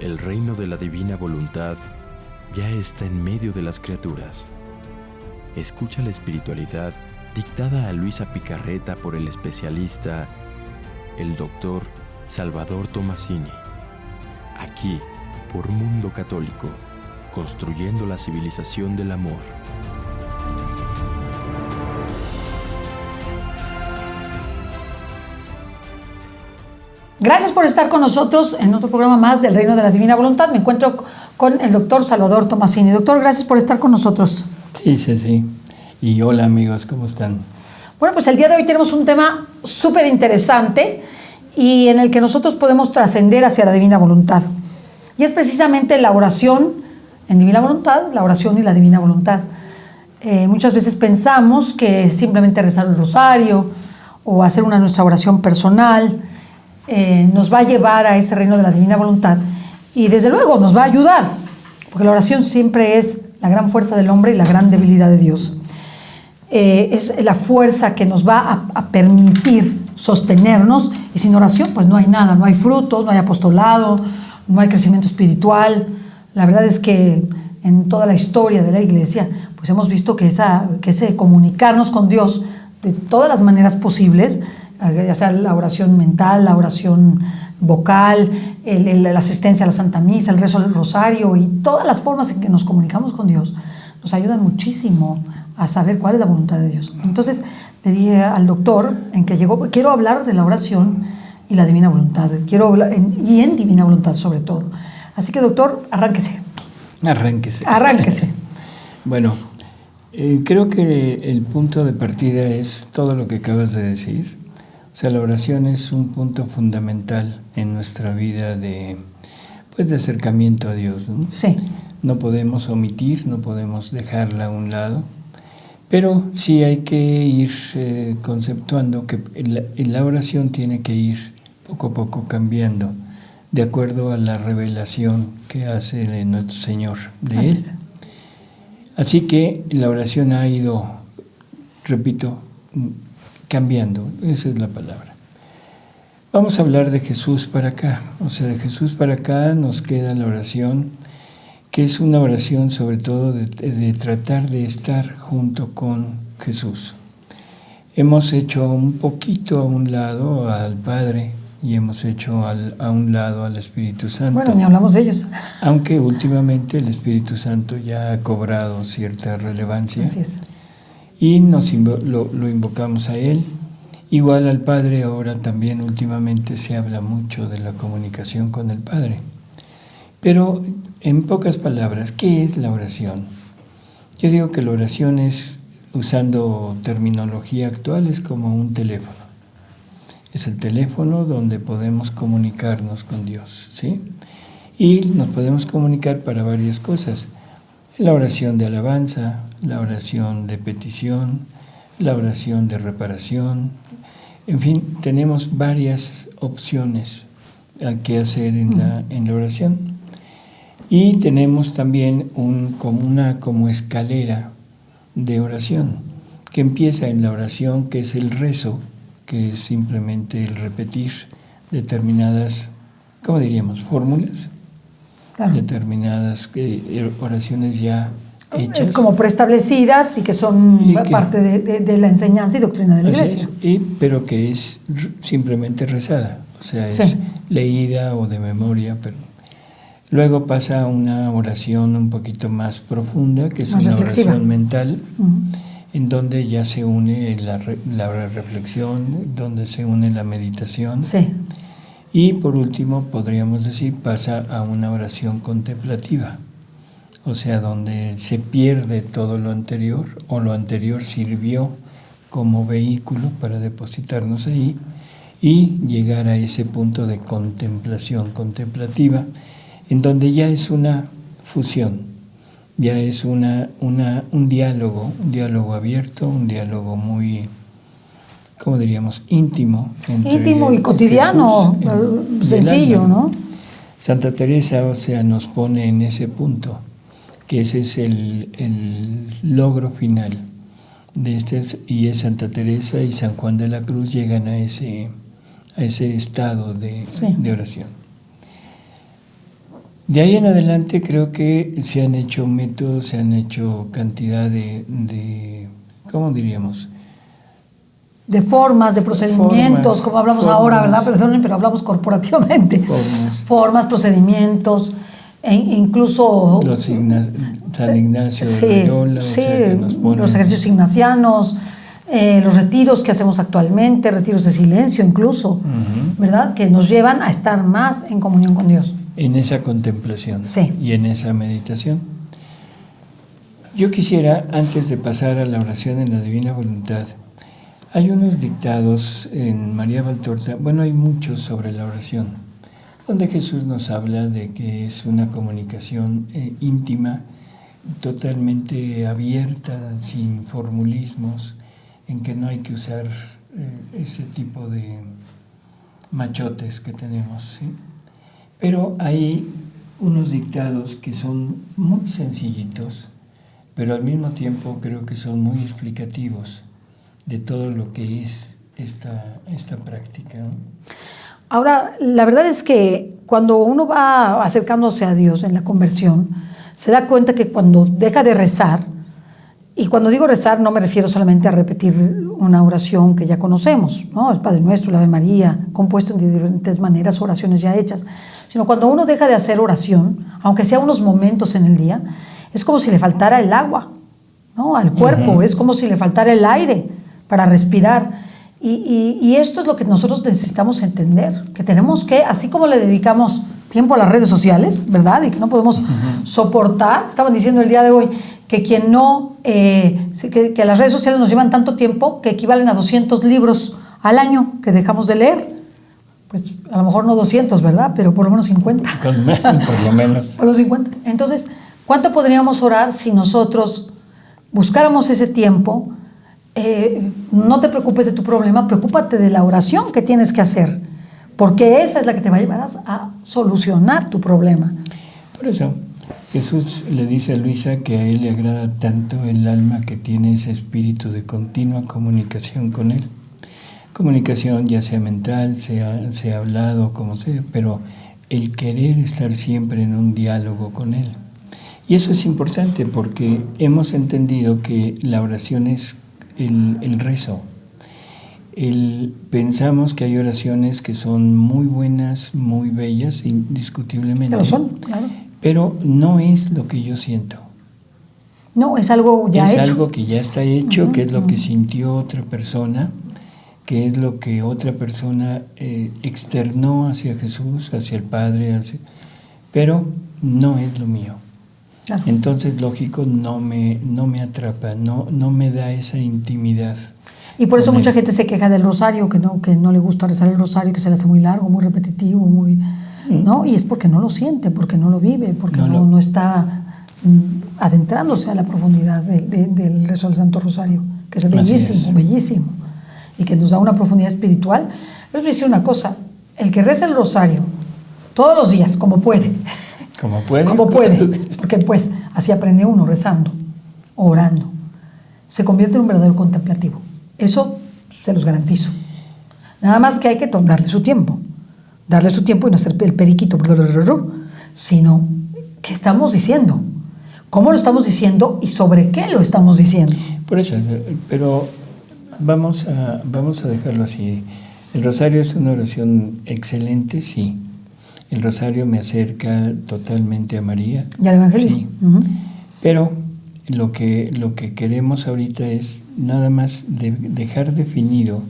El reino de la divina voluntad ya está en medio de las criaturas. Escucha la espiritualidad dictada a Luisa Picarreta por el especialista, el Dr. Salvador Tomasini. Aquí, por Mundo Católico, construyendo la civilización del amor. Gracias por estar con nosotros en otro programa más del Reino de la Divina Voluntad. Me encuentro con el doctor Salvador Tomasini. Doctor, gracias por estar con nosotros. Sí. Y hola amigos, ¿cómo están? Bueno, pues el día de hoy tenemos un tema súper interesante y en el que nosotros podemos trascender hacia la Divina Voluntad. Y es precisamente la oración en Divina Voluntad, la oración y la Divina Voluntad. Muchas veces pensamos que simplemente rezar el rosario o hacer nuestra oración personal nos va a llevar a ese reino de la Divina Voluntad y desde luego nos va a ayudar, porque la oración siempre es la gran fuerza del hombre y la gran debilidad de Dios. Es la fuerza que nos va a permitir sostenernos, y sin oración pues no hay nada, no hay frutos, no hay apostolado, no hay crecimiento espiritual. La verdad es que en toda la historia de la Iglesia pues hemos visto que ese comunicarnos con Dios de todas las maneras posibles, ya sea la oración mental, la oración vocal, la asistencia a la Santa Misa, el rezo del rosario y todas las formas en que nos comunicamos con Dios nos ayudan muchísimo a saber cuál es la voluntad de Dios. Entonces le dije al doctor en que llegó, quiero hablar de la oración y la divina voluntad, quiero hablar y en divina voluntad sobre todo. Así que doctor, arránquese. Bueno, creo que el punto de partida es todo lo que acabas de decir. O sea, la oración es un punto fundamental en nuestra vida de acercamiento a Dios, ¿no? Sí. No podemos omitir, no podemos dejarla a un lado, pero sí hay que ir conceptuando que la oración tiene que ir poco a poco cambiando de acuerdo a la revelación que hace de nuestro Señor de Él. Así que la oración ha ido, repito, cambiando, esa es la palabra. Vamos a hablar de Jesús para acá, o sea, de Jesús para acá nos queda la oración, que es una oración sobre todo de tratar de estar junto con Jesús. Hemos hecho un poquito a un lado al Padre y hemos hecho a un lado al Espíritu Santo. Bueno, ni hablamos de ellos. Aunque últimamente el Espíritu Santo ya ha cobrado cierta relevancia. Así es. Y lo invocamos a Él. Igual al Padre, ahora también últimamente se habla mucho de la comunicación con el Padre. Pero en pocas palabras, ¿qué es la oración? Yo digo que la oración es, usando terminología actual, es como un teléfono. Es el teléfono donde podemos comunicarnos con Dios, ¿sí? Y nos podemos comunicar para varias cosas. La oración de alabanza, la oración de petición, la oración de reparación. En fin, tenemos varias opciones que hacer en la oración. Y tenemos también como escalera de oración, que empieza en la oración, que es el rezo, que es simplemente el repetir determinadas, ¿cómo diríamos?, fórmulas. Claro. Determinadas oraciones ya hechas. Como preestablecidas y que son parte de la enseñanza y doctrina de la Iglesia. Pero que es simplemente rezada, o sea, es leída o de memoria. Pero luego pasa a una oración un poquito más profunda, que es más una reflexiva. Oración mental, en donde ya se une la reflexión, donde se une la meditación. Sí. Y por último, podríamos decir, pasa a una oración contemplativa, o sea, donde se pierde todo lo anterior, o lo anterior sirvió como vehículo para depositarnos ahí, y llegar a ese punto de contemplación contemplativa, en donde ya es una fusión, ya es un diálogo abierto, un diálogo muy, ¿cómo diríamos?, íntimo y cotidiano, sencillo, ¿no? Santa Teresa, o sea, nos pone en ese punto, que ese es el logro final de y es Santa Teresa y San Juan de la Cruz llegan a ese estado de oración. De ahí en adelante creo que se han hecho métodos, se han hecho cantidad de ¿cómo diríamos? De formas, de procedimientos, como hablamos ahora, ¿verdad? Perdonen, pero hablamos corporativamente. Formas, procedimientos, e incluso... San Ignacio de Loyola, sí, o sea, que nos ponen... los ejercicios ignacianos, los retiros que hacemos actualmente, retiros de silencio incluso, ¿verdad? Que nos llevan a estar más en comunión con Dios. En esa contemplación sí. Y en esa meditación. Yo quisiera, antes de pasar a la oración en la Divina Voluntad, hay unos dictados en María Valtorta, bueno, hay muchos sobre la oración, donde Jesús nos habla de que es una comunicación íntima, totalmente abierta, sin formulismos, en que no hay que usar ese tipo de machotes que tenemos, ¿sí? Pero hay unos dictados que son muy sencillitos, pero al mismo tiempo creo que son muy explicativos de todo lo que es esta práctica, ¿no? Ahora, la verdad es que cuando uno va acercándose a Dios en la conversión, se da cuenta que cuando deja de rezar, y cuando digo rezar no me refiero solamente a repetir una oración que ya conocemos, ¿no? El Padre Nuestro, la Ave María, compuesto en diferentes maneras, oraciones ya hechas, sino cuando uno deja de hacer oración, aunque sea unos momentos en el día, es como si le faltara el agua, ¿no? Al cuerpo, es como si le faltara el aire para respirar. Y esto es lo que nosotros necesitamos entender, que tenemos que, así como le dedicamos tiempo a las redes sociales, ¿verdad? Y que no podemos soportar, estaban diciendo el día de hoy, que quien no, que las redes sociales nos llevan tanto tiempo que equivalen a 200 libros al año que dejamos de leer. Pues a lo mejor no 200, ¿verdad? Pero por lo menos 50. Por lo menos. Por los 50. Entonces, ¿cuánto podríamos orar si nosotros buscáramos ese tiempo? No te preocupes de tu problema, preocúpate de la oración que tienes que hacer, porque esa es la que te va a llevar a solucionar tu problema. Por eso Jesús le dice a Luisa que a él le agrada tanto el alma que tiene ese espíritu de continua comunicación con él. Comunicación ya sea mental, sea hablado, como sea, pero el querer estar siempre en un diálogo con él. Y eso es importante porque hemos entendido que la oración es el rezo. Pensamos que hay oraciones que son muy buenas, muy bellas, indiscutiblemente. Lo son, claro. Pero no es lo que yo siento. No, es algo ya hecho. Es algo que ya está hecho, que es lo que sintió otra persona, que es lo que otra persona externó hacia Jesús, hacia el Padre, pero no es lo mío. Claro. Entonces, lógico, no me atrapa, no me da esa intimidad. Y por eso mucha gente se queja del rosario, que no le gusta rezar el rosario, que se le hace muy largo, muy repetitivo, ¿no? Y es porque no lo siente, porque no lo vive, porque no está adentrándose a la profundidad del rezo del Santo Rosario, que es bellísimo, bellísimo, y que nos da una profundidad espiritual. Les voy a decir una cosa, el que reza el rosario todos los días, como puede, porque pues así aprende uno, rezando, orando, se convierte en un verdadero contemplativo. Eso se los garantizo. Nada más que hay que darle su tiempo y no hacer el periquito, sino ¿qué estamos diciendo? ¿Cómo lo estamos diciendo y sobre qué lo estamos diciendo? Por eso, pero vamos a dejarlo así. El rosario es una oración excelente, sí. El rosario me acerca totalmente a María. ¿Y al Evangelio? Sí. Pero lo que queremos ahorita es nada más dejar definido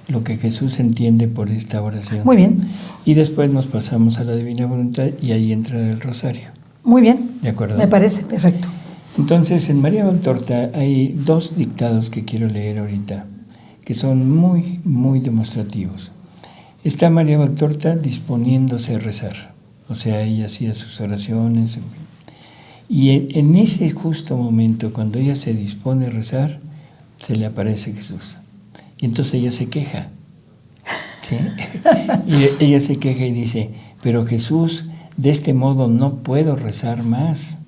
lo que Jesús entiende por esta oración. Muy bien. Y después nos pasamos a la Divina Voluntad y ahí entra el rosario. Muy bien. ¿De acuerdo? Me parece perfecto. Entonces, en María Valtorta hay 2 dictados que quiero leer ahorita, que son muy, muy demostrativos. Está María Valtorta disponiéndose a rezar, o sea, ella hacía sus oraciones, en fin. Y en ese justo momento, cuando ella se dispone a rezar, se le aparece Jesús. Y entonces ella se queja, ¿sí? Y ella se queja y dice, pero Jesús, de este modo no puedo rezar más.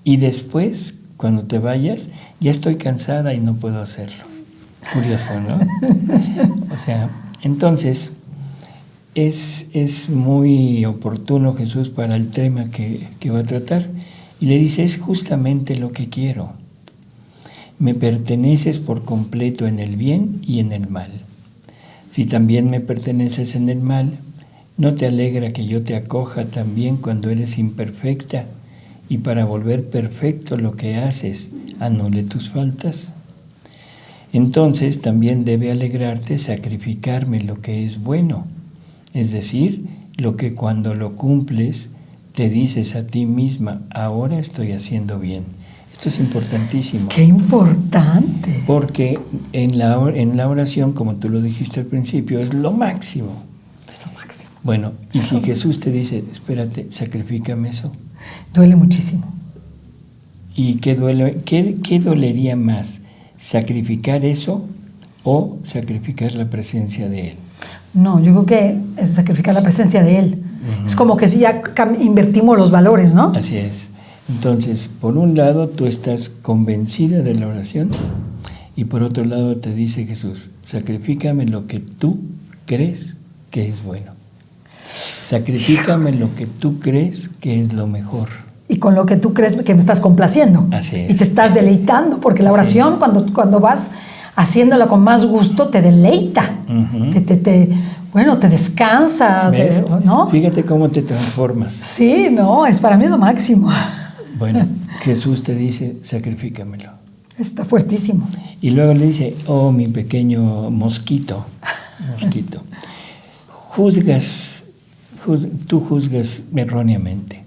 Y después, cuando te vayas, ya estoy cansada y no puedo hacerlo. Curioso, ¿no? O sea, entonces, es muy oportuno Jesús para el tema que va a tratar. Y le dice, es justamente lo que quiero. Me perteneces por completo en el bien y en el mal. Si también me perteneces en el mal, ¿no te alegra que yo te acoja también cuando eres imperfecta y para volver perfecto lo que haces, anule tus faltas? Entonces también debe alegrarte sacrificarme lo que es bueno, es decir, lo que cuando lo cumples te dices a ti misma, ahora estoy haciendo bien. Esto es importantísimo. ¡Qué importante! Porque en la oración, como tú lo dijiste al principio, es lo máximo. Es lo máximo. Bueno, y si Jesús te dice, espérate, sacrifícame eso. Duele muchísimo. ¿Y qué dolería más? ¿Sacrificar eso o sacrificar la presencia de Él? No, yo creo que es sacrificar la presencia de Él. Es como que si ya invertimos los valores, ¿no? Así es. Entonces, por un lado, tú estás convencida de la oración y por otro lado te dice Jesús, sacrifícame lo que tú crees que es bueno. Sacrifícame lo que tú crees que es lo mejor. Y con lo que tú crees que me estás complaciendo. Así es. Y te estás deleitando, porque la oración, cuando vas haciéndola con más gusto, te deleita. Te descansa, ¿no? Fíjate cómo te transformas. Sí, no, para mí es lo máximo. Bueno, Jesús te dice, sacrifícamelo. Está fuertísimo. Y luego le dice, oh, mi pequeño mosquito, tú juzgas erróneamente.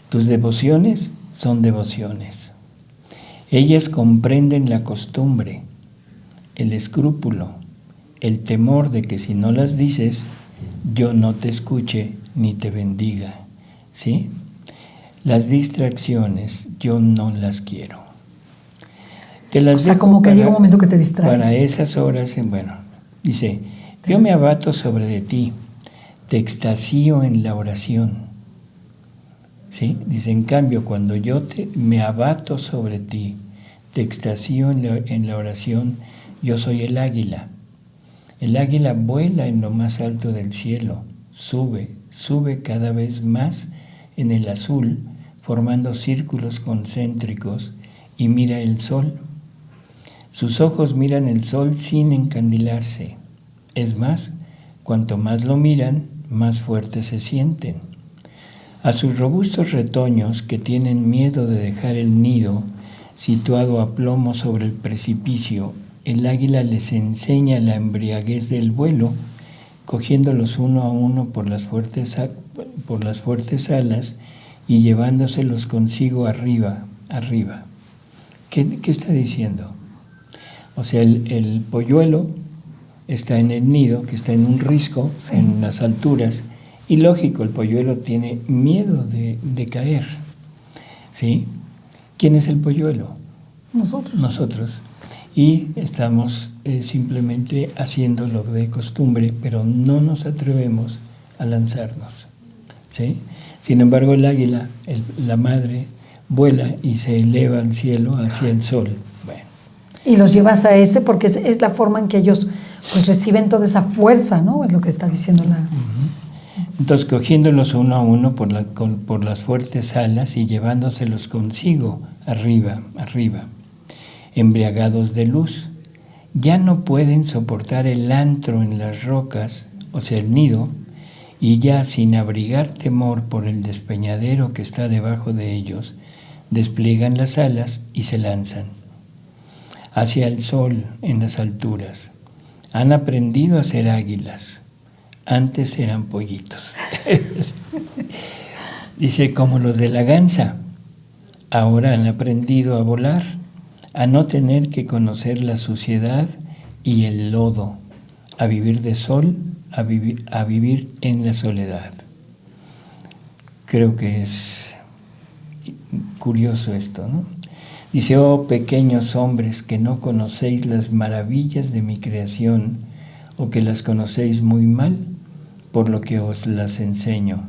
Tus devociones son devociones. Ellas comprenden la costumbre, el escrúpulo, el temor de que si no las dices, yo no te escuche ni te bendiga. ¿Sí? Las distracciones, yo no las quiero. Te las dejo como que llega un momento que te distrae. Para esas horas, dice, yo me abato sobre de ti, te extasío en la oración. ¿Sí? Dice, en cambio, cuando yo me abato sobre ti, te extasío en la oración, yo soy el águila. El águila vuela en lo más alto del cielo, sube cada vez más en el azul, formando círculos concéntricos, y mira el sol. Sus ojos miran el sol sin encandilarse. Es más, cuanto más lo miran, más fuertes se sienten. A sus robustos retoños que tienen miedo de dejar el nido, situado a plomo sobre el precipicio, el águila les enseña la embriaguez del vuelo, cogiéndolos uno a uno por las fuertes alas y llevándoselos consigo arriba. ¿Qué está diciendo? O sea, el polluelo está en el nido, que está en un risco, sí, en las alturas, y lógico, el polluelo tiene miedo de caer. ¿Sí? ¿Quién es el polluelo? Nosotros. Y estamos simplemente haciendo lo de costumbre, pero no nos atrevemos a lanzarnos. ¿Sí? Sin embargo, el águila, la madre, vuela y se eleva al cielo hacia el sol. Bueno. Y los llevas a ese porque es la forma en que ellos pues reciben toda esa fuerza, ¿no? Es lo que está diciendo la... Entonces, cogiéndolos uno a uno por las fuertes alas y llevándoselos consigo arriba, embriagados de luz, ya no pueden soportar el antro en las rocas, o sea, el nido, y ya sin abrigar temor por el despeñadero que está debajo de ellos, despliegan las alas y se lanzan hacia el sol en las alturas. Han aprendido a ser águilas, antes eran pollitos. Dice, como los de la gansa, ahora han aprendido a volar, a no tener que conocer la suciedad y el lodo, a vivir de sol, a vivir en la soledad. Creo que es curioso esto, ¿no? Dice, oh pequeños hombres que no conocéis las maravillas de mi creación, o que las conocéis muy mal, por lo que os las enseño.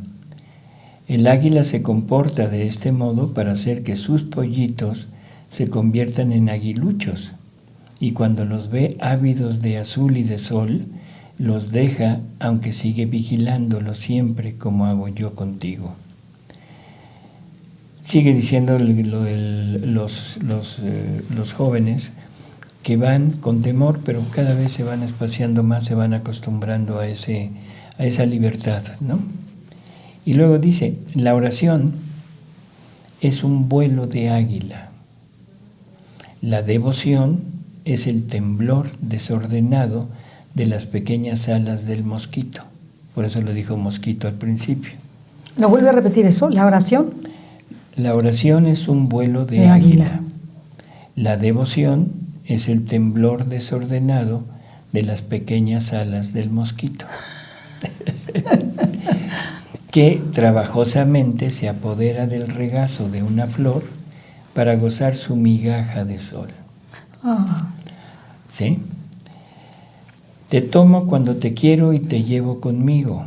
El águila se comporta de este modo para hacer que sus pollitos se conviertan en aguiluchos, y cuando los ve ávidos de azul y de sol, los deja, aunque sigue vigilándolos siempre como hago yo contigo. Sigue diciendo los jóvenes que van con temor, pero cada vez se van espaciando más, se van acostumbrando a esa libertad, ¿no? Y luego dice, la oración es un vuelo de águila. La devoción es el temblor desordenado de las pequeñas alas del mosquito. Por eso lo dijo mosquito al principio. ¿Lo vuelve a repetir eso? ¿La oración? La oración es un vuelo de águila. La devoción es el temblor desordenado de las pequeñas alas del mosquito, que trabajosamente se apodera del regazo de una flor para gozar su migaja de sol. ¿Sí? Te tomo cuando te quiero y te llevo conmigo.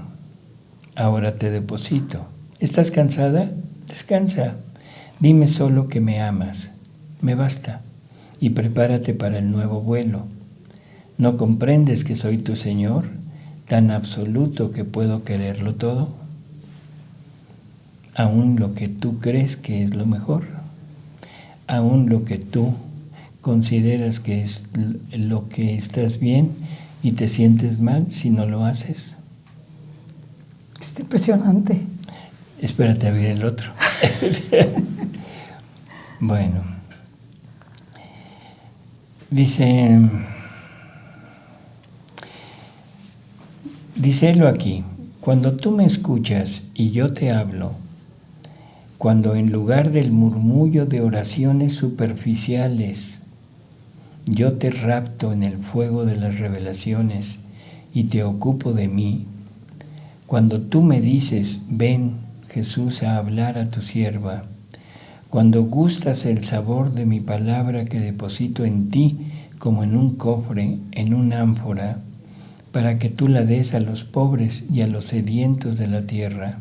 Ahora te deposito. ¿Estás cansada? Descansa. Dime solo que me amas. Me basta. Y prepárate para el nuevo vuelo. ¿No comprendes que soy tu Señor, tan absoluto que puedo quererlo todo? Aún lo que tú crees que es lo mejor, aún lo que tú consideras que es lo que estás bien y te sientes mal si no lo haces. Está impresionante. Espérate a ver el otro. Bueno, díselo aquí, cuando tú me escuchas y yo te hablo, cuando en lugar del murmullo de oraciones superficiales, yo te rapto en el fuego de las revelaciones y te ocupo de mí, cuando tú me dices, ven, Jesús, a hablar a tu sierva, cuando gustas el sabor de mi palabra que deposito en ti como en un cofre, en una ánfora, para que tú la des a los pobres y a los sedientos de la tierra,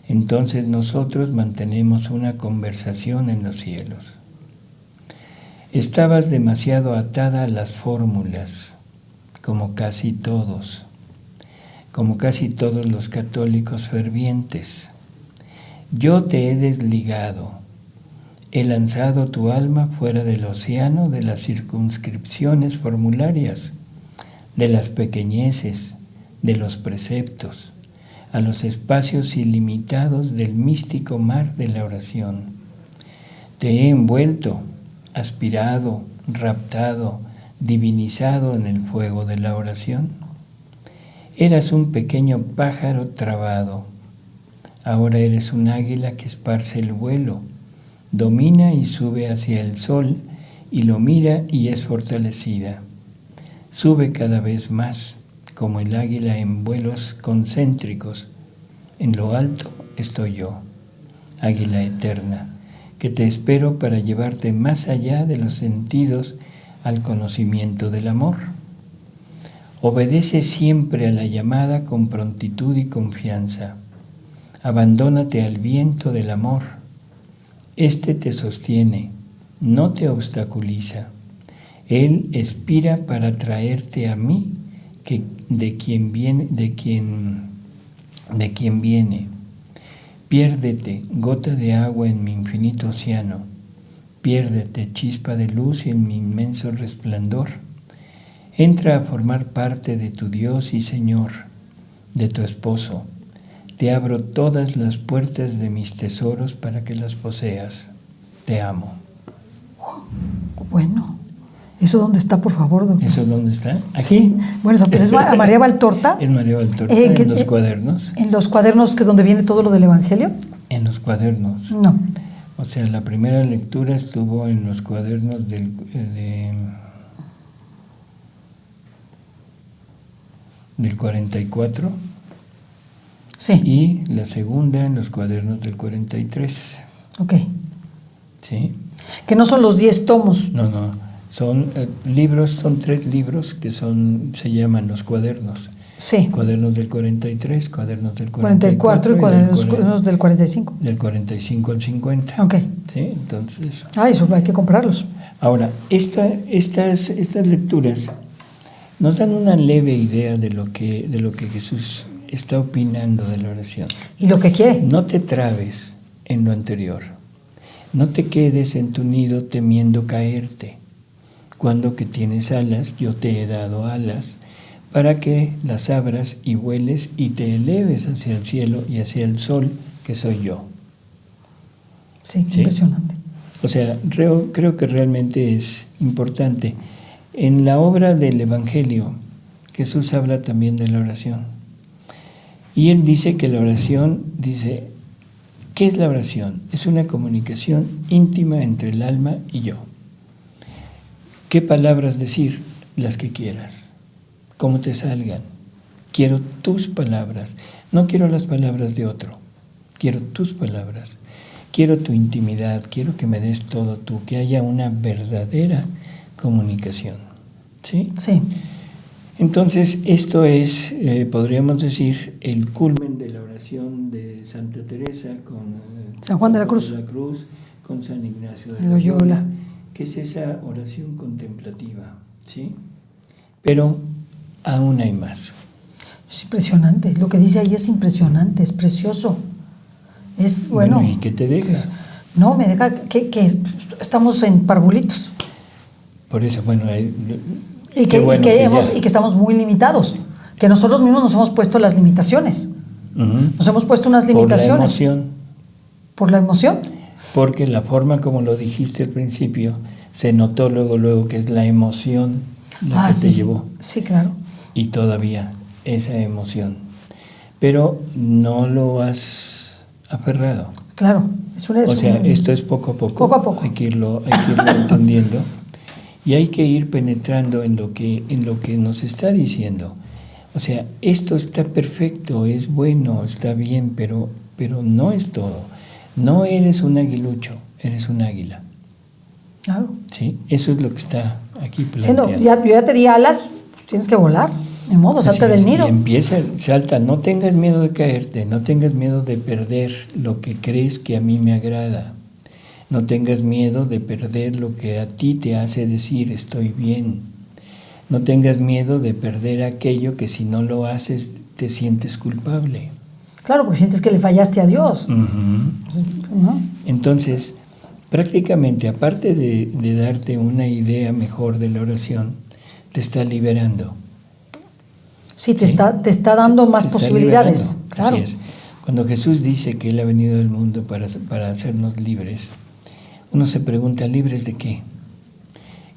entonces nosotros mantenemos una conversación en los cielos. Estabas demasiado atada a las fórmulas, como casi todos los católicos fervientes. Yo te he desligado, he lanzado tu alma fuera del océano de las circunscripciones formularias, de las pequeñeces, de los preceptos, a los espacios ilimitados del místico mar de la oración. Te he envuelto, aspirado, raptado, divinizado en el fuego de la oración. Eras un pequeño pájaro trabado, ahora eres un águila que esparce el vuelo, domina y sube hacia el sol y lo mira y es fortalecida. Sube cada vez más, como el águila en vuelos concéntricos. En lo alto estoy yo, águila eterna, que te espero para llevarte más allá de los sentidos al conocimiento del amor. Obedece siempre a la llamada con prontitud y confianza. Abandónate al viento del amor. Este te sostiene, no te obstaculiza. Él expira para traerte a mí, de quien viene. Piérdete, gota de agua en mi infinito océano. Piérdete, chispa de luz en mi inmenso resplandor. Entra a formar parte de tu Dios y Señor, de tu esposo. Te abro todas las puertas de mis tesoros para que las poseas. Te amo. Bueno, ¿eso dónde está, por favor, doctor? ¿Eso dónde está? ¿Aquí? Sí, bueno, eso es a María Valtorta. En María Valtorta, en los cuadernos. ¿En los cuadernos que donde viene todo lo del Evangelio? En los cuadernos. No. O sea, la primera lectura estuvo en los cuadernos del 44. Sí. Y la segunda en los cuadernos del 43. Ok. ¿Sí? Que no son los 10 tomos. No. Son libros, son 3 libros que se llaman los cuadernos. Sí. Cuadernos del 43, cuadernos del 44 y cuadernos del 45. Del 45 al 50. Ok. ¿Sí? Entonces. Eso hay que comprarlos. Ahora, estas lecturas nos dan una leve idea de lo que Jesús está opinando de la oración. Y lo que quiere. No te trabes en lo anterior. No te quedes en tu nido temiendo caerte. Cuando que tienes alas, yo te he dado alas, para que las abras y vueles y te eleves hacia el cielo y hacia el sol, que soy yo. Sí, impresionante. O sea, creo que realmente es importante. En la obra del Evangelio, Jesús habla también de la oración. Y él dice que la oración, ¿qué es la oración? Es una comunicación íntima entre el alma y yo. ¿Qué palabras decir? Las que quieras, como te salgan. Quiero tus palabras, no quiero las palabras de otro, quiero tus palabras. Quiero tu intimidad, quiero que me des todo tú, que haya una verdadera comunicación. ¿Sí? Sí. Entonces, esto es, podríamos decir, el culmen de la oración de Santa Teresa con San Juan de la Cruz, con San Ignacio de Loyola, Loyola, que es esa oración contemplativa. ¿Sí? Pero aún hay más. Es impresionante, lo que dice ahí es impresionante, es precioso. Es bueno. ¿Y qué te deja? No, me deja que estamos en parvulitos. Por eso, bueno, y que estamos muy limitados, que nosotros mismos nos hemos puesto las limitaciones. Uh-huh. Nos hemos puesto unas limitaciones. Por la emoción. ¿Por la emoción? Porque la forma como lo dijiste al principio, se notó luego que es la emoción la que te llevó. Sí, claro. Y todavía esa emoción. Pero no lo has aferrado. Claro, esto es poco a poco. Poco a poco. Hay que irlo entendiendo. Y hay que ir penetrando en lo que nos está diciendo. O sea, esto está perfecto, es bueno, está bien, pero no es todo. No eres un aguilucho, eres un águila. Claro. ¿Sí? Eso es lo que está aquí planteado. Yo ya te di alas, pues tienes que volar. Ni modo, salta del nido. Y salta, no tengas miedo de caerte, no tengas miedo de perder lo que crees que a mí me agrada. No tengas miedo de perder lo que a ti te hace decir estoy bien. No tengas miedo de perder aquello que si no lo haces te sientes culpable. Claro, porque sientes que le fallaste a Dios. Uh-huh. ¿No? Entonces, prácticamente, aparte de darte una idea mejor de la oración, te está liberando. Sí, te está dando más posibilidades. Claro. Así es. Cuando Jesús dice que Él ha venido al mundo para hacernos libres, uno se pregunta, ¿libres de qué?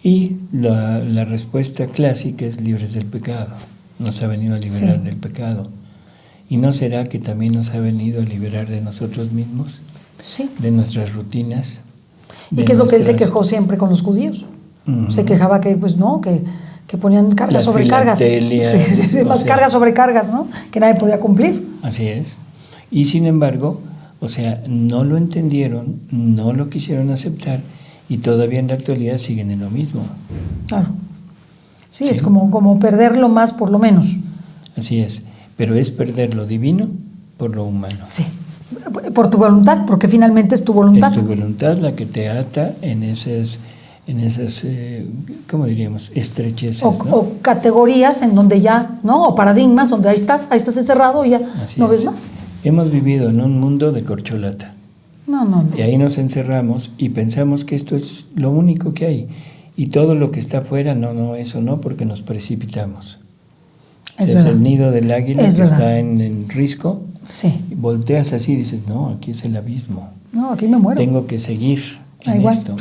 Y la respuesta clásica es libres del pecado. Nos ha venido a liberar del pecado. ¿Y no será que también nos ha venido a liberar de nosotros mismos? Sí. De nuestras rutinas. ¿Y qué es lo que Él se quejó siempre con los judíos? Uh-huh. Se quejaba que ponían cargas sobre cargas. Más cargas sobre cargas, ¿no? Que nadie podía cumplir. Así es. Y sin embargo, no lo entendieron, no lo quisieron aceptar y todavía en la actualidad siguen en lo mismo. Claro. Sí, es como perder lo más por lo menos. Así es. Pero es perder lo divino por lo humano. Sí. Por tu voluntad, porque finalmente es tu voluntad. Es tu voluntad la que te ata en esas ¿cómo diríamos? Estrecheces, ¿no? O categorías en donde ya, ¿no? O paradigmas donde ahí estás encerrado y ya no ves más. Hemos vivido en un mundo de corcholata. No. Y ahí nos encerramos y pensamos que esto es lo único que hay. Y todo lo que está afuera, no, eso no, porque nos precipitamos. Es el nido del águila que está en risco. Sí. Y volteas así y dices, no, aquí es el abismo. No, aquí me muero. Tengo que seguir. En esto.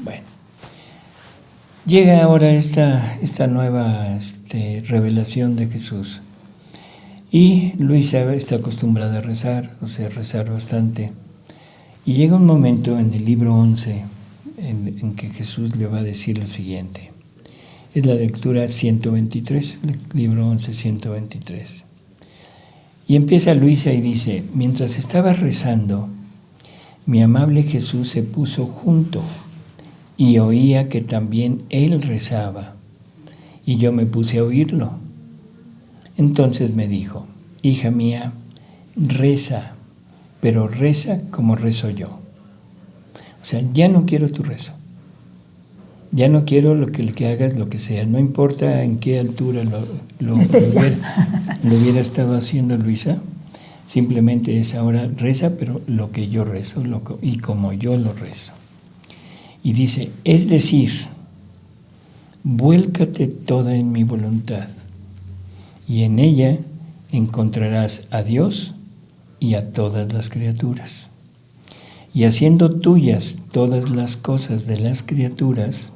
Bueno, llega ahora esta nueva revelación de Jesús. Y Luisa está acostumbrada a rezar, rezar bastante. Y llega un momento en el libro 11 en que Jesús le va a decir lo siguiente. Es la lectura 123, libro 11, 123. Y empieza Luisa y dice, mientras estaba rezando, mi amable Jesús se puso junto y oía que también él rezaba, y yo me puse a oírlo. Entonces me dijo, hija mía, reza, pero reza como rezo yo. O sea, ya no quiero tu rezo. Ya no quiero que hagas lo que sea, no importa en qué altura lo hubiera estado haciendo Luisa, simplemente es ahora reza, pero lo que yo rezo y como yo lo rezo. Y dice, es decir, vuélcate toda en mi voluntad, y en ella encontrarás a Dios y a todas las criaturas. Y haciendo tuyas todas las cosas de las criaturas,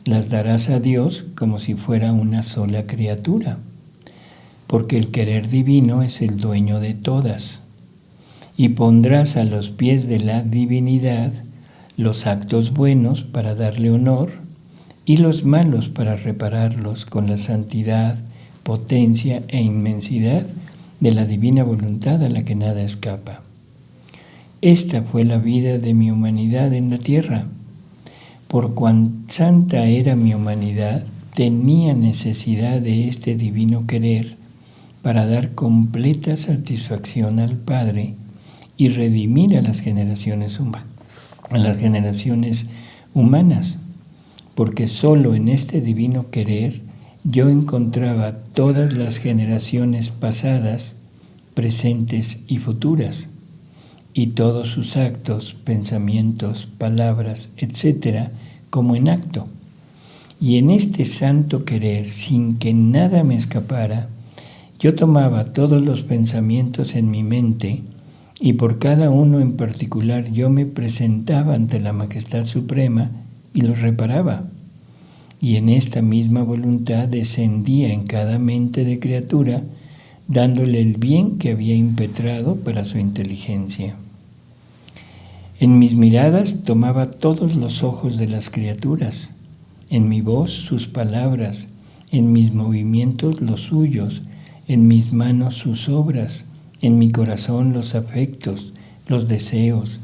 las darás a Dios como si fuera una sola criatura, porque el querer divino es el dueño de todas. Y pondrás a los pies de la divinidad los actos buenos para darle honor y los malos para repararlos con la santidad, potencia e inmensidad de la divina voluntad a la que nada escapa. Esta fue la vida de mi humanidad en la tierra. Por cuán santa era mi humanidad, tenía necesidad de este divino querer para dar completa satisfacción al Padre y redimir a las generaciones humanas, porque solo en este divino querer yo encontraba todas las generaciones pasadas, presentes y futuras, y todos sus actos, pensamientos, palabras, etc., como en acto. Y en este santo querer, sin que nada me escapara, yo tomaba todos los pensamientos en mi mente y por cada uno en particular yo me presentaba ante la Majestad Suprema y los reparaba. Y en esta misma voluntad descendía en cada mente de criatura, dándole el bien que había impetrado para su inteligencia. En mis miradas tomaba todos los ojos de las criaturas, en mi voz sus palabras, en mis movimientos los suyos, en mis manos sus obras, en mi corazón los afectos, los deseos,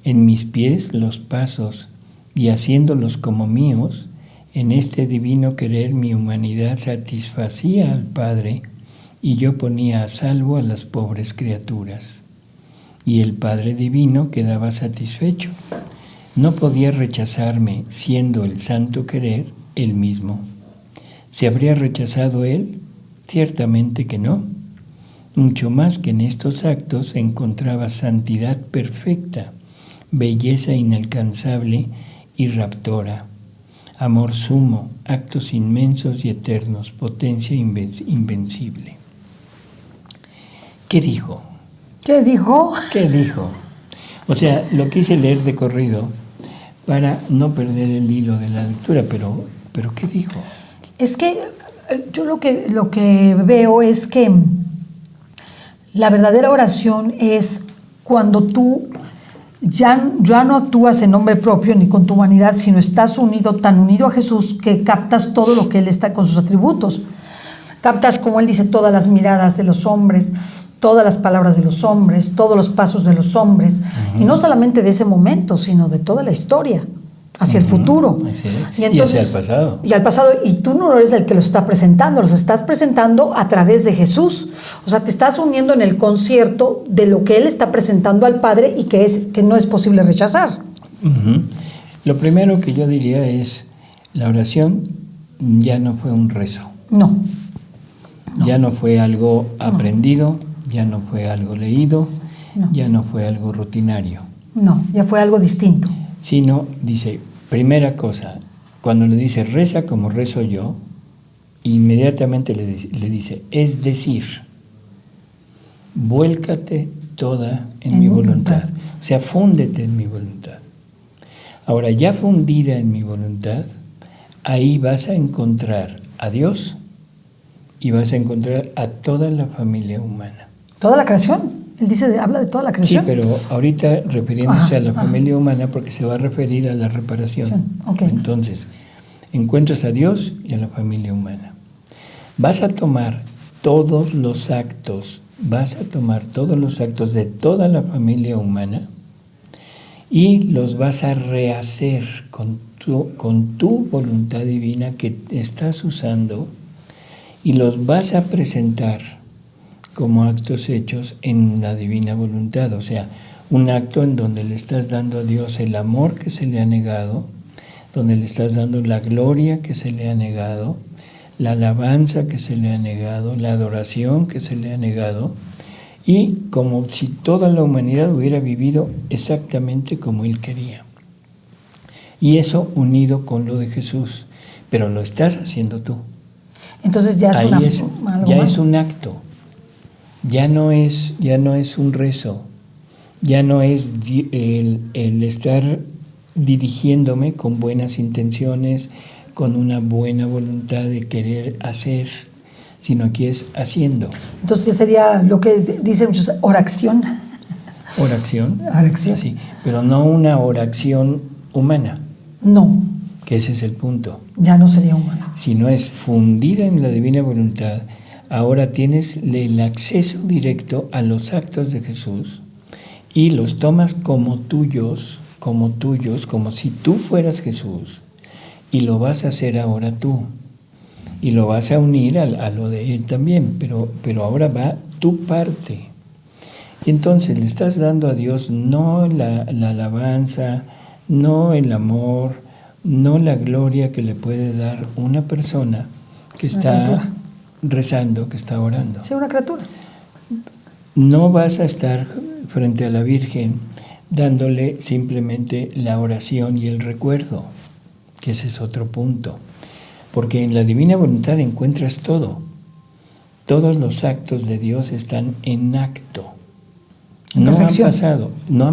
en mis pies los pasos, y haciéndolos como míos, en este divino querer mi humanidad satisfacía al Padre, y yo ponía a salvo a las pobres criaturas. Y el Padre Divino quedaba satisfecho. No podía rechazarme, siendo el santo querer él mismo. ¿Se habría rechazado él? Ciertamente que no. Mucho más que en estos actos encontraba santidad perfecta, belleza inalcanzable y raptora, amor sumo, actos inmensos y eternos, potencia invencible. ¿Qué dijo? ¿Qué dijo? ¿Qué dijo? O sea, lo quise leer de corrido para no perder el hilo de la lectura, pero ¿qué dijo? Es que yo lo que veo es que la verdadera oración es cuando tú ya no actúas en nombre propio ni con tu humanidad, sino estás tan unido a Jesús que captas todo lo que Él está con sus atributos. Captas, como Él dice, todas las miradas de los hombres, todas las palabras de los hombres, todos los pasos de los hombres, y no solamente de ese momento, sino de toda la historia, hacia el futuro. Y hacia el pasado. Y al pasado, y tú no eres el que los está presentando, los estás presentando a través de Jesús. O sea, te estás uniendo en el concierto de lo que Él está presentando al Padre y que no es posible rechazar. Lo primero que yo diría es, la oración ya no fue un rezo. No. Ya no fue algo aprendido, ya no fue algo leído, ya no fue algo rutinario. No, ya fue algo distinto. Sino, dice, primera cosa, cuando le dice reza como rezo yo, inmediatamente le dice, es decir, vuélcate toda en mi voluntad. O sea, fúndete en mi voluntad. Ahora, ya fundida en mi voluntad, ahí vas a encontrar a Dios y vas a encontrar a toda la familia humana. ¿Toda la creación? Él habla de toda la creación. Sí, pero ahorita refiriéndose a la familia humana porque se va a referir a la reparación. Sí, okay. Entonces, encuentras a Dios y a la familia humana. Vas a tomar todos los actos de toda la familia humana y los vas a rehacer con tu voluntad divina que estás usando y los vas a presentar como actos hechos en la divina voluntad, o sea, un acto en donde le estás dando a Dios el amor que se le ha negado, donde le estás dando la gloria que se le ha negado, la alabanza que se le ha negado, la adoración que se le ha negado, y como si toda la humanidad hubiera vivido exactamente como Él quería. Y eso unido con lo de Jesús, pero lo estás haciendo tú. Entonces ya es Ahí algo ya más. es un acto, ya no es un rezo, ya no es el estar dirigiéndome con buenas intenciones, con una buena voluntad de querer hacer, sino aquí es haciendo. Entonces sería lo que dicen muchos, oración. Oración. Oración. Sí, pero no una oración humana, No, que ese es el punto. ya no sería humano. Si no es fundida en la divina voluntad, ahora tienes el acceso directo a los actos de Jesús y los tomas como tuyos, como si tú fueras Jesús, y lo vas a hacer ahora tú. Y lo vas a unir a lo de Él también, pero ahora va tu parte. Y entonces le estás dando a Dios no la alabanza, no el amor, no la gloria que le puede dar una persona que está rezando, que está orando. Sí, una criatura. No vas a estar frente a la Virgen dándole simplemente la oración y el recuerdo, que ese es otro punto. Porque en la divina voluntad encuentras todo. Todos los actos de Dios están en acto. No han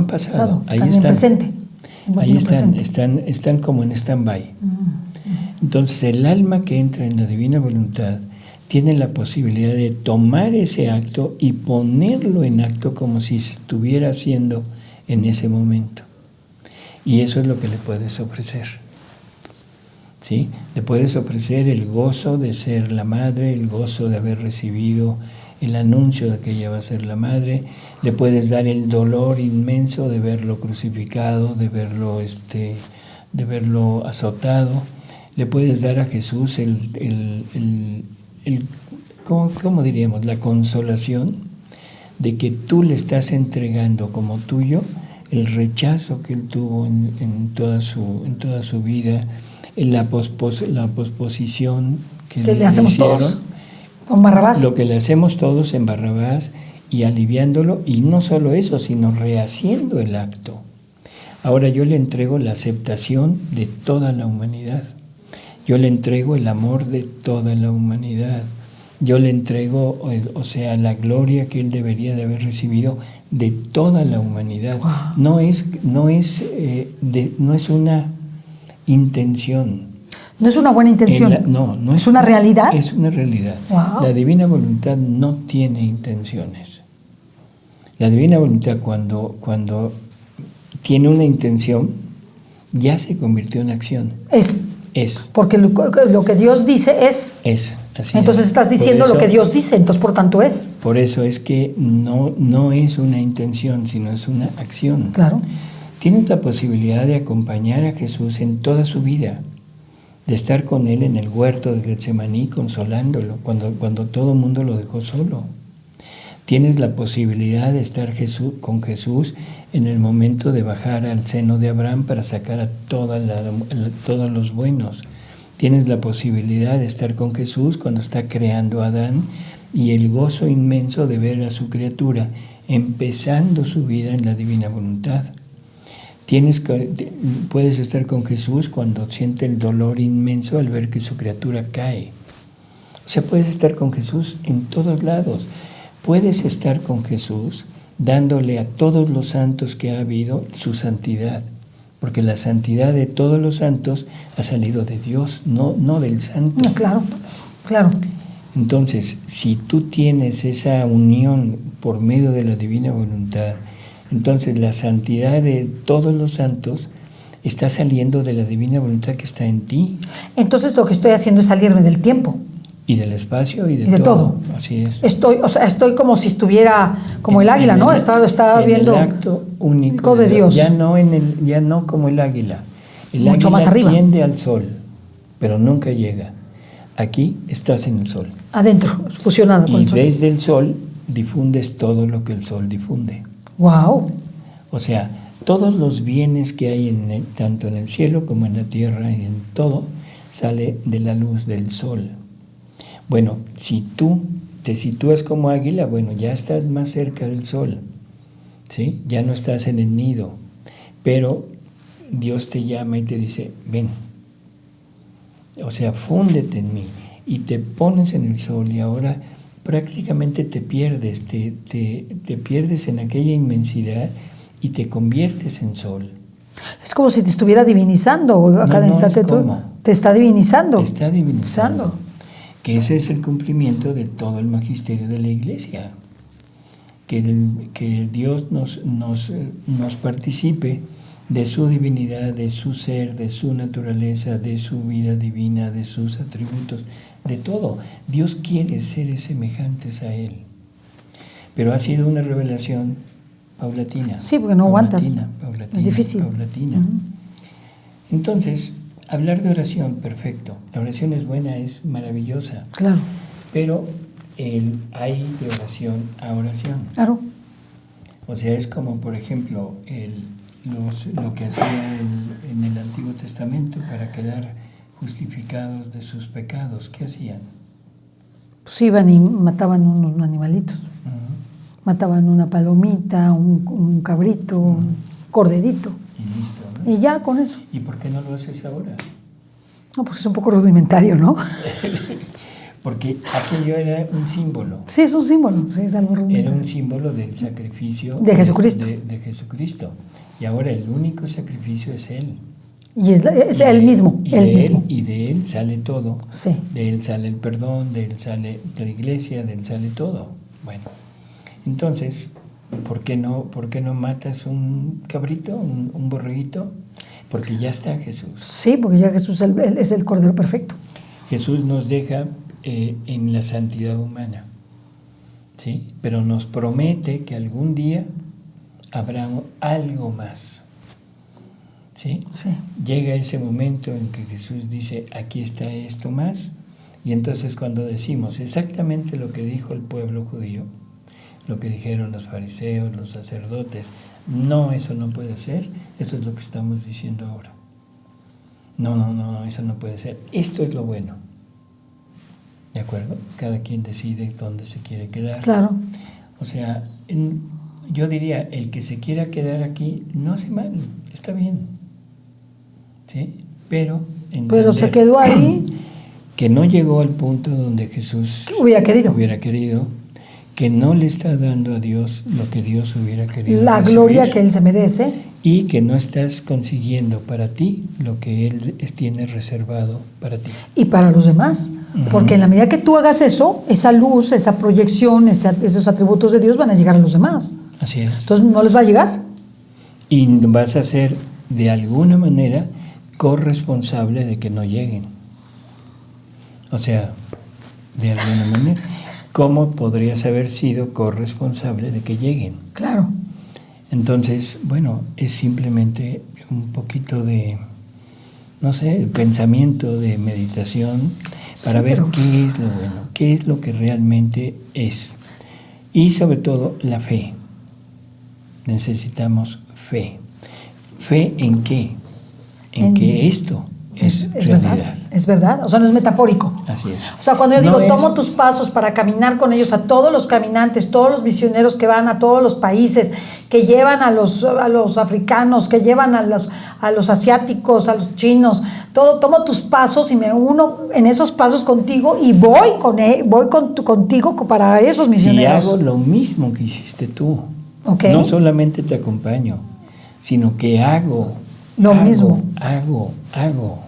pasado. Ahí están en presente. Ahí están como en stand-by. Entonces el alma que entra en la divina voluntad tiene la posibilidad de tomar ese acto y ponerlo en acto como si estuviera haciendo en ese momento. Y eso es lo que le puedes ofrecer. ¿Sí? Le puedes ofrecer el gozo de ser la madre, el gozo de haber recibido el anuncio de que ella va a ser la madre. Le puedes dar el dolor inmenso de verlo crucificado, de verlo azotado. Le puedes dar a Jesús ¿cómo diríamos? La consolación de que tú le estás entregando como tuyo el rechazo que él tuvo en toda su vida, la posposición que le hacemos hicieron, todos con Barrabás. Lo que le hacemos todos en Barrabás, y aliviándolo, y no solo eso, sino rehaciendo el acto. Ahora yo le entrego la aceptación de toda la humanidad. Yo le entrego el amor de toda la humanidad. Yo le entrego, la gloria que él debería de haber recibido de toda la humanidad. Wow. No es una intención. No es una buena intención. No es una realidad. Es una realidad. Wow. La divina voluntad no tiene intenciones. La divina voluntad cuando tiene una intención, ya se convirtió en acción. Es. Porque lo que Dios dice es. Así entonces es. estás diciendo lo que Dios dice, entonces por tanto es. Por eso es que no es una intención, sino es una acción. Claro. Tienes la posibilidad de acompañar a Jesús en toda su vida, de estar con Él en el huerto de Getsemaní, consolándolo, cuando todo el mundo lo dejó solo. Tienes la posibilidad de estar con Jesús en el momento de bajar al seno de Abraham para sacar a todos los buenos. Tienes la posibilidad de estar con Jesús cuando está creando a Adán, y el gozo inmenso de ver a su criatura empezando su vida en la divina voluntad. Puedes estar con Jesús cuando siente el dolor inmenso al ver que su criatura cae. O sea, puedes estar con Jesús en todos lados. Puedes estar con Jesús dándole a todos los santos que ha habido su santidad, porque la santidad de todos los santos ha salido de Dios, no del santo. No, claro. Entonces, si tú tienes esa unión por medio de la divina voluntad, entonces la santidad de todos los santos está saliendo de la divina voluntad que está en ti. Entonces lo que estoy haciendo es salirme del tiempo. Y del espacio y de todo. Así es. Estoy como si estuviera como el águila, ¿no? Estaba viendo el acto único de Dios. Ya no como el águila. El mucho águila más arriba. Tiende al sol, pero nunca llega. Aquí estás en el sol. Adentro, fusionado con el sol. Y desde el sol difundes todo lo que el sol difunde. Wow. O sea, Todos los bienes que hay tanto en el cielo como en la tierra y en todo, sale de la luz del sol. Bueno, si tú te sitúas como águila, bueno, ya estás más cerca del sol, ¿sí? Ya no estás en el nido, pero Dios te llama y te dice, ven, o sea, fúndete en mí, y te pones en el sol, y ahora prácticamente te pierdes, te pierdes en aquella inmensidad y te conviertes en sol. Es como si te estuviera divinizando a cada instante. Te está divinizando. Te está divinizando. Que ese es el cumplimiento de todo el magisterio de la Iglesia. Que Dios nos participe de su divinidad, de su ser, de su naturaleza, de su vida divina, de sus atributos, de todo. Dios quiere seres semejantes a Él. Pero ha sido una revelación paulatina. Sí, porque no aguantas. Es difícil. Paulatina. Entonces, hablar de oración, perfecto. La oración es buena, es maravillosa. Claro. Pero hay de oración a oración. Claro. O sea, es como, por ejemplo, lo que hacía en el Antiguo Testamento para quedar justificados de sus pecados. ¿Qué hacían? Pues iban y mataban unos animalitos. Mataban una palomita, un cabrito, un corderito. Y listo, ¿no? Y ya con eso. ¿Y por qué no lo haces ahora? No, pues es un poco rudimentario, ¿no? Porque aquello era un símbolo. Sí, es un símbolo, sí, es algo rudimentario. Era un símbolo del sacrificio de Jesucristo. De Jesucristo. Y ahora el único sacrificio es Él. Y es Él mismo. Y de Él sale todo. Sí. De Él sale el perdón, de Él sale la iglesia, de Él sale todo. Bueno, entonces, ¿por qué no matas un cabrito, un borreguito? Porque ya está Jesús. Sí, porque ya Jesús es el Cordero Perfecto. Jesús nos deja en la santidad humana, ¿sí? Pero nos promete que algún día habrá algo más, ¿sí? Sí. Llega ese momento en que Jesús dice, aquí está esto más, y entonces cuando decimos exactamente lo que dijo el pueblo judío, lo que dijeron los fariseos, los sacerdotes, no, eso no puede ser, eso es lo que estamos diciendo ahora. No, eso no puede ser, esto es lo bueno. ¿De acuerdo? Cada quien decide dónde se quiere quedar. Claro. O sea, yo diría, el que se quiera quedar aquí no hace mal, está bien. ¿Sí? Pero se quedó ahí. Que no llegó al punto donde Jesús hubiera querido, que no le está dando a Dios lo que Dios hubiera querido. La gloria que Él se merece. Y que no estás consiguiendo para ti lo que Él tiene reservado para ti. Y para los demás. Porque en la medida que tú hagas eso, esa luz, esa proyección, esos atributos de Dios van a llegar a los demás. Así es. Entonces, ¿no les va a llegar? Y vas a ser, de alguna manera, corresponsable de que no lleguen. O sea, de alguna manera. ¿Cómo podrías haber sido corresponsable de que lleguen? Claro. Entonces, bueno, es simplemente un poquito de, no sé, pensamiento, de meditación, para ver qué es lo bueno, qué es lo que realmente es. Y sobre todo, la fe. Necesitamos fe. ¿Fe en qué? En que esto es realidad. Verdad, es verdad, o sea, no es metafórico. Así es. O sea, cuando yo digo, tomo tus pasos para caminar con ellos, a todos los caminantes, todos los misioneros que van a todos los países, que llevan a los africanos, que llevan a los asiáticos, a los chinos, tomo tus pasos y me uno en esos pasos contigo y voy contigo para esos misioneros. Y hago lo mismo que hiciste tú. Okay. No solamente te acompaño, sino que hago lo mismo. Hago.